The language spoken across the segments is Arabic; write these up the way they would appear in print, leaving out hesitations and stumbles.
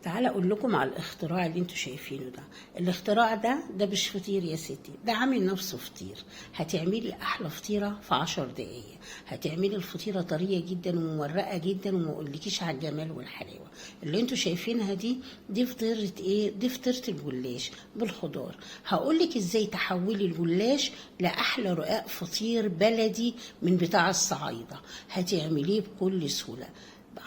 تعالى اقول لكم على الاختراع اللي انتوا شايفينه ده. الاختراع ده مش فطير يا ستي، ده عامل نفسه فطير. هتعملي احلى فطيره في 10 دقايق. هتعملي الفطيره طريه جدا ومورقه جدا، وما اقولكيش على الجمال والحلاوه اللي انتوا شايفينها دي فطيره ايه؟ دي فطيره الجلاش بالخضار. هقولك ازاي تحولي الجلاش لاحلى رقاق فطير بلدي من بتاع الصعايده. هتعمليه بكل سهوله،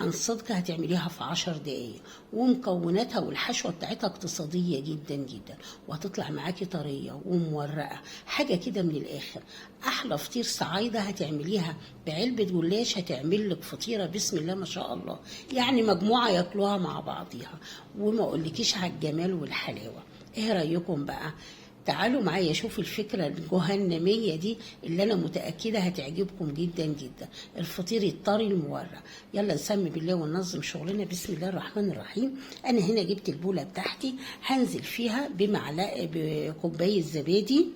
عن صدق هتعمليها في 10 دقايق، ومكوناتها والحشوة بتاعتها اقتصادية جدا جدا، وهتطلع معاكي طرية ومورقة، حاجة كده من الآخر. أحلى فطير صعايدة هتعمليها بعلبة جلاش، هتعمل لك فطيرة بسم الله ما شاء الله، يعني مجموعة ياكلوها مع بعضيها، وما أقولكيش على الجمال والحلاوة. إيه رأيكم بقى؟ تعالوا معايا شوفوا الفكرة الجهنمية دي اللي أنا متأكدة هتعجبكم جدا جدا. الفطير الطري المورق. يلا نسمي بالله وننظم شغلنا. بسم الله الرحمن الرحيم. أنا هنا جبت البولة بتاعتي، هنزل فيها بكوباية زبادي،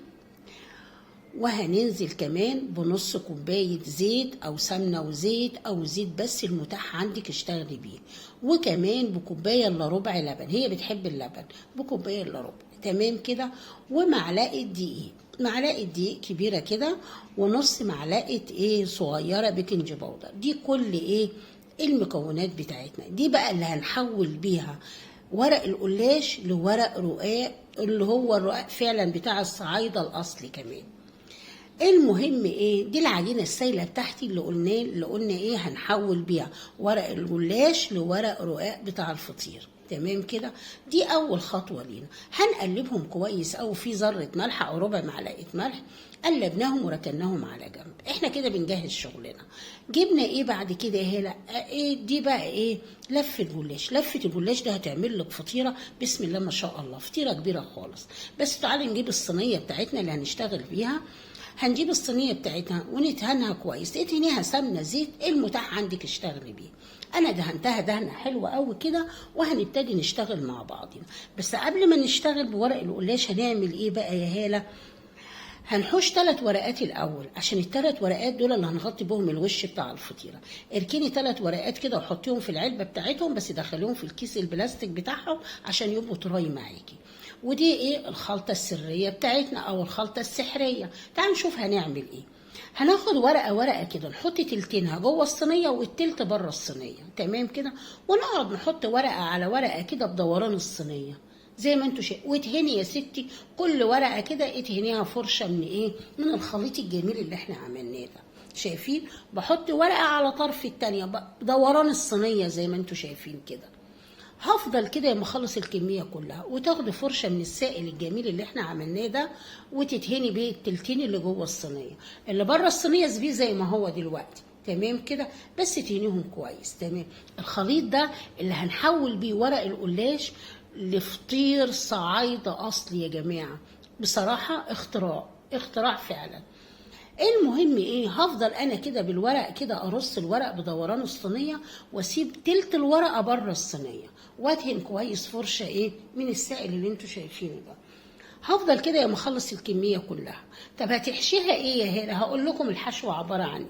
وهننزل كمان بنص كوباية زيت أو سمنة وزيت أو زيت بس المتاح عندك اشتغلي بيه، وكمان بكوباية إلا ربع لبن، هي بتحب اللبن، بكوباية إلا ربع. تمام كده. ومعلقة دقيق، معلقة دقيق كبيرة كده، ونص معلقة صغيرة بيكنج باودر. دي كل المكونات بتاعتنا دي بقى اللي هنحول بيها ورق القلاش لورق رقاق، اللي هو الرقاق فعلا بتاع الصعايدة الأصلي كمان. المهم دي العجينه السايله بتاعتي اللي قلنا هنحول بيها ورق الجلاش لورق رقاق بتاع الفطير. تمام كده. دي اول خطوه لينا. هنقلبهم كويس او في ذره ملح او ربع معلقه ملح، قلبناهم وركناهم على جنب. احنا كده بنجهز شغلنا. جبنا بعد كده هلا دي بقى لفه الجلاش. لفه الجلاش ده هتعمل لك فطيره بسم الله ما شاء الله، فطيره كبيره خالص. بس تعالي نجيب الصينيه بتاعتنا اللي هنشتغل بيها. هنجيب الصينيه بتاعتنا وندهنها كويس، ادهنيها سمنه زيت المتاح عندك اشتغلي بيه. انا دهنتها دهنه حلوه قوي كده، وهنبتدي نشتغل مع بعضنا. بس قبل ما نشتغل بورق القلاش هنعمل بقى يا هاله؟ هنحوش 3 ورقات الاول، عشان ال3 ورقات دول اللي هنغطي بهم الوش بتاع الفطيره. اركني 3 ورقات كده وحطيهم في العلبه بتاعتهم، بس دخليهم في الكيس البلاستيك بتاعهم عشان يبقوا طراي معاكي. ودي الخلطه السريه بتاعتنا او الخلطه السحريه. تعالوا نشوف هنعمل هناخد ورقه ورقه كده، نحط تلتينها جوه الصينيه والتلت بره الصينيه. تمام كده. ونقعد نحط ورقه على ورقه كده بدوران الصينيه زي ما انتوا شايفين. وادهني يا ستي كل ورقه كده، ادهنيها فرشه من الخليط الجميل اللي احنا عملناه ده. شايفين؟ بحط ورقه على طرف التانيه دوران الصينيه زي ما انتوا شايفين كده. هفضل كده لما اخلص الكميه كلها، وتاخدي فرشه من السائل الجميل اللي احنا عملناه ده، وتدهني بيه التلتين اللي جوه الصينيه. اللي بره الصينيه سيبيه زي ما هو دلوقتي. تمام كده. بس تهنيهم كويس. تمام. الخليط ده اللي هنحول بيه ورق القلاش لفطير صعايده اصلي يا جماعه. بصراحه اختراع فعلا. المهم هفضل انا كده بالورق كده، ارص الورق بدوران الصينيه، واسيب تلت الورقه بره الصينيه، وادهن كويس فرشه من السائل اللي انتوا شايفينه ده. هفضل كده يا مخلص الكميه كلها. طب هتحشيها يا هاله؟ هقول لكم الحشوه عباره عن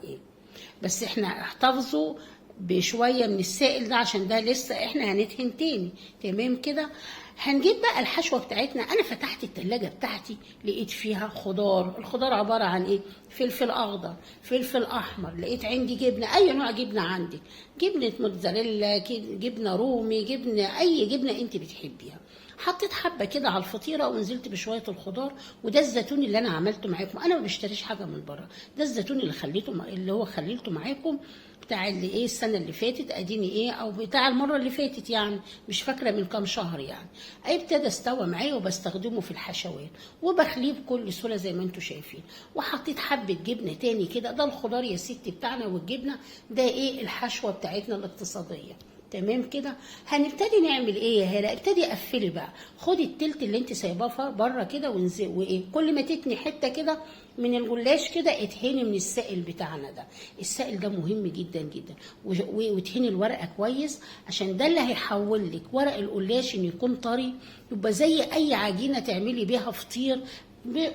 بس احنا احتفظوا بشويه من السائل ده، عشان ده لسه احنا هندهن تاني. تمام كده. هنجيب بقى الحشوه بتاعتنا. انا فتحت التلاجة بتاعتي، لقيت فيها خضار. الخضار عباره عن فلفل اخضر، فلفل احمر، لقيت عندي جبنه، اي نوع جبنه عندك، جبنه موتزاريلا، جبنه رومي، جبنه، اي جبنه انت بتحبيها. حطيت حبه كده على الفطيره، ونزلت بشويه الخضار. وده الزيتون اللي انا عملته معاكم. انا ما بشتريش حاجه من بره، ده الزيتون اللي هو خليته معاكم بتاع اللي السنه اللي فاتت، اديني او بتاع المره اللي فاتت، يعني مش فاكره من كام شهر يعني. ابتدى استوى معايا، وبستخدمه في الحشوات، وبخليه بكل سهوله زي ما انتم شايفين. وحطيت حبه جبنه تاني كده. ده الخضار يا ستي بتاعنا، والجبنه ده الحشوه بتاعتنا الاقتصاديه. تمام كده. هنبتدي نعمل يا هلا؟ ابتدي قفلي بقى. خدي التلت اللي انت سايباه بره كده، وانزل كل ما تتني حته كده من الجلاش كده، اتهني من السائل بتاعنا ده. السائل ده مهم جدا جدا. وتهني الورقه كويس، عشان ده اللي هيحول لك ورق القلاش ان يكون طري، يبقى زي اي عجينه تعملي بيها فطير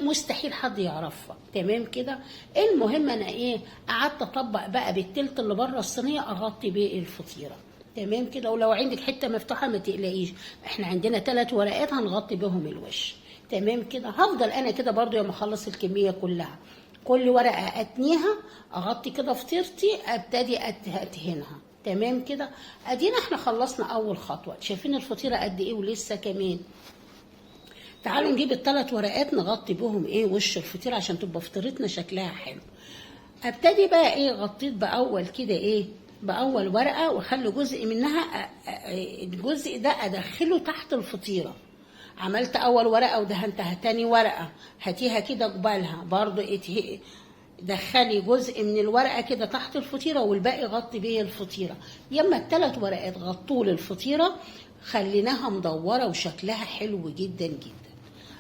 مستحيل حد يعرفها. تمام كده. المهم انا قعدت اطبق بقى بالتلت اللي بره الصينيه، اغطي بيه الفطيره. تمام كده. ولو عندك حته مفتوحه ما تقلقيش، احنا عندنا 3 ورقات هنغطي بهم الوش. تمام كده. هفضل انا كده برضو لما اخلص الكميه كلها كل ورقه اتنيها، اغطي كده فطيرتي، ابتدي ادهنها. تمام كده. ادينا احنا خلصنا اول خطوه. شايفين الفطيره قد ايه ولسه كمان. تعالوا نجيب ال3 ورقات نغطي بهم ايه وش الفطيره عشان تبقى فطيرتنا شكلها حلو. ابتدي بقى ايه، غطيت باول كده ايه، باول ورقه، واخلي جزء منها الجزء ده ادخله تحت الفطيره. عملت اول ورقه ودهنتها، تاني ورقه هاتيها كده قبالها برضو دخلي جزء من الورقه كده تحت الفطيره والباقي غطي بيه الفطيره. يما ال3 ورقات غطوا الفطيره، خليناها مدوره وشكلها حلو جدا جدا.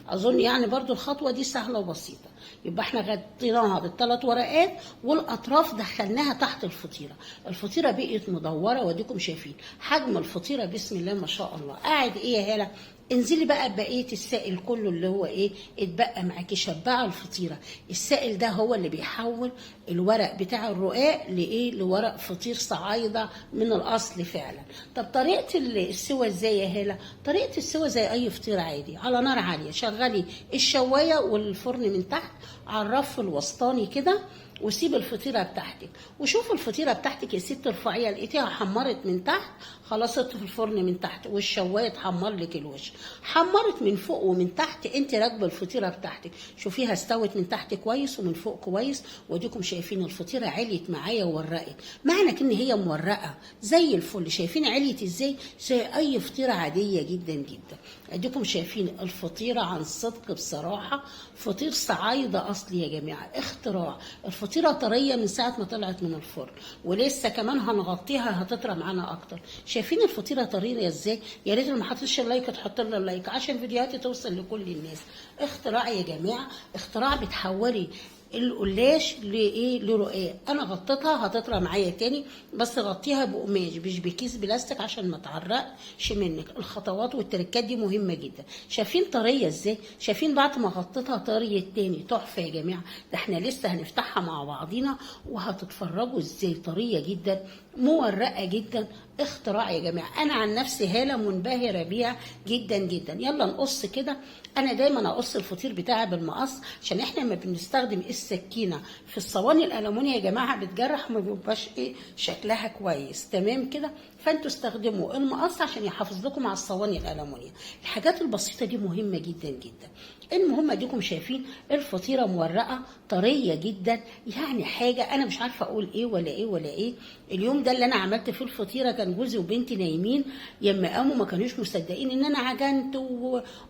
اظن يعني برضو الخطوه دي سهله وبسيطه. يبقى احنا غطيناها بال3 ورقات والاطراف دخلناها تحت الفطيره. الفطيره بقت مدوره واديكم شايفين حجم الفطيره بسم الله ما شاء الله. قاعد ايه يا هاله، انزلي بقى بقيه السائل كله اللي هو ايه اتبقى معاكي، شبعي الفطيره. السائل ده هو اللي بيحول الورق بتاع الرقاق لايه، لورق فطير صعايده من الاصل فعلا. طب طريقه السوى ازاي يا هاله؟ طريقه السوى زي اي فطير عادي، على نار عاليه، شغلي الشوايه والفرن من تحت على الرف الوسطاني كده، وسيب الفطيره بتاعتك. وشوف الفطيره بتاعتك يا ست رفعيها، لقيتيها حمرت من تحت، خلاص في الفرن من تحت والشوايه تحمر لك الوش. حمرت من فوق ومن تحت، انت راكبه الفطيره بتاعتك، شوفيها استوت من تحت كويس ومن فوق كويس. واديكم شايفين الفطيره عليت معايا وورقت، معنى ان هي مورقه زي الفل. شايفين عليت ازاي؟ زي اي فطيره عاديه جدا جدا. اديكم شايفين الفطيره عن صدق بصراحه، فطير صعايده اصلي يا جماعه، اختراع. الفطيره طريه من ساعه ما طلعت من الفرن، ولسه كمان هنغطيها هتطرى معانا اكتر. شايفين الفطيره طريه ازاي؟ يا ريت اللي ما حطش اللايك تحط لنا اللايك عشان فيديوهاتي توصل لكل الناس. اختراع يا جماعه، اختراع. بتحولي القلاش لايه، لرقاق. انا غطيتها هتطرى معايا تاني، بس غطيها بقماش مش بكيس بلاستيك عشان ما تعرقش منك. الخطوات والتركات دي مهمه جدا. شايفين طريه ازاي؟ شايفين بعد ما غطيتها طريه تاني، تحفه يا جماعه. ده احنا لسه هنفتحها مع بعضينا وهتتفرجوا ازاي طريه جدا مورقه جدا. اختراع يا جماعه. انا عن نفسي هاله منبهره بيها جدا جدا. يلا نقص كده. انا دايما اقص الفطير بتاعي بالمقص عشان احنا ما بنستخدم السكينه في الصواني الالومنيا يا جماعه بتجرح وما بيبقاش ايه شكلها كويس. تمام كده. فانتوا استخدموا المقص عشان يحافظ لكم على الصواني الالومنيا. الحاجات البسيطه دي مهمه جدا جدا. المهم اديكم شايفين الفطيره مورقه طريه جدا، يعني حاجه انا مش عارفه اقول ايه ولا ايه ولا ايه. اليوم ده اللي انا عملت فيه الفطيره كان جوزي وبنتي نايمين، يما قاموا ما كانوش مصدقين ان انا عجنت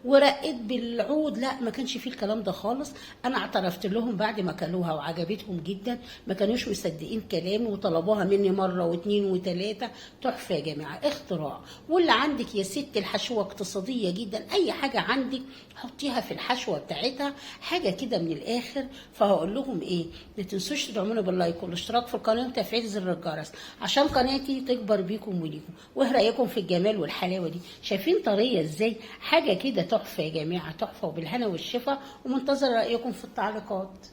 ورقيت بالعود. لا، ما كانش فيه الكلام ده خالص. انا اعترفت لهم بعد ما كلوها وعجبتهم جدا، ما كانوش مصدقين كلامي وطلبوها مني مره واثنين وثلاثه. تحفه يا جماعه، اختراع. واللي عندك يا ست الحشوه اقتصاديه جدا، اي حاجه عندك حطيها في الحشوه بتاعتها، حاجه كده من الاخر. فهقول لهم ايه، ما تنسوش تدعمونا باللايك والاشتراك في القناه وتفعيل زر الجرس عشان قناتي تكبر بيكم وليكم. وايه رايكم في الجمال والحلاوه دي؟ شايفين طريه ازاي؟ حاجه كده تحفه يا جماعه، تحفه. وبالهنا والشفا، ومنتظر رايكم في التعليقات.